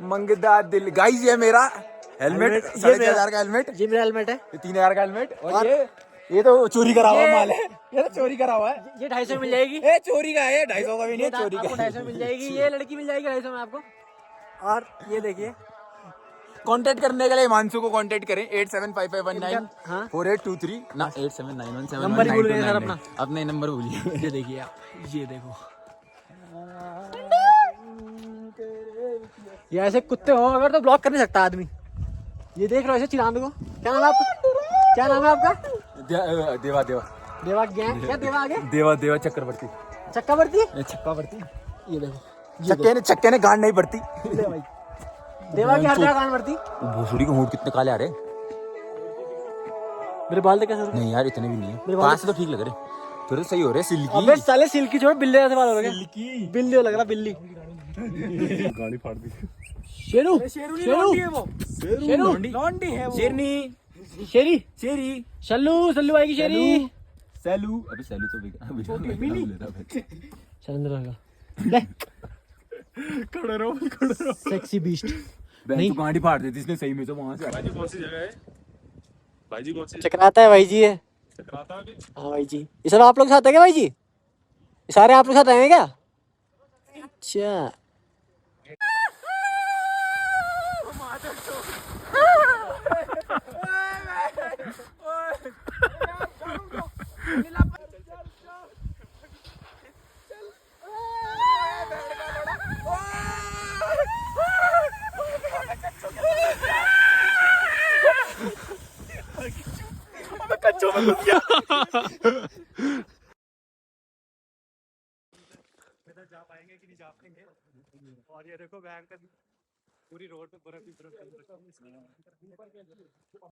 मंगदा दिल। गाइस ये मेरा हेलमेट, ये 6,500 का हेलमेट, ये मेरा हेलमेट है। ये 3,000 का हेलमेट, और ये तो चोरी करा हुआ माल है, ये तो चोरी करा हुआ है। ये 250 मिल जाएगी। ए चोरी का है, 250 का भी नहीं है, चोरी का आपको 250 मिल जाएगी। ये लड़की मिल जाएगी 250 में आपको। और ये देखिए, कांटेक्ट करने के लिए हिमांशु को कांटेक्ट करें 8755194823 ना 8791711929। नंबर ही भूल गए सर अपना। अपने नंबर भूलिए। ये देखिए आप, ये देखो, ये ऐसे कुत्ते हो अगर तो ब्लॉक कर नहीं सकता आदमी। ये देख रहे हो ऐसे चिरांद को। क्या नाम है आपका? क्या नाम है आपका? देवा देवा देवा गैंग। क्या देवा आगे? देवा देवा चक्रवर्ती, चक्कावर्ती। चक्कावर्ती। ये देखो, चक्के ने गांड नहीं पड़ती। ले भाई, देवा की हर जगह कान पड़ती। भूसुड़ी के होंठ कितने काले आ रहे। मेरे बाल देख कैसे? नहीं यार इतने भी नहीं है, 5 से तो ठीक लग रहे, फिर तो सही हो रहे। सिल्की। अबे साले सिल्की छोड़, बिल्ली जैसे बाल हो रहे। सिल्की बिल्ली लग रहा, बिल्ली। गाड़ी फाड़ दी। शेरू, शेरू शेरू, वो, शेरू लौंडी है वो। शेरनी, शेरी, शेरी, शल्लू, शल्लू आएगी शेरी। सैलू, अबे सैलू तो चंद्र का ले, खड़े रहो। Sexy beast. नहीं तो गाड़ी फाड़ देती इसने सही में, तो वहां से। भाई जी कौन सी जगह है? भाई जी कौन सी चकराता है भाई जी है। चक्राता है? हाँ भाई जी, ये सब आप लोग साथ है क्या भाई जी? ये सारे आप लोग साथ आए हैं क्या? अच्छा, कच्चों में घुस गया। जा पाएंगे कि नहीं जा पाएंगे। और ये देखो भयंकर पूरी रोड पे बर्फ ही बर्फ।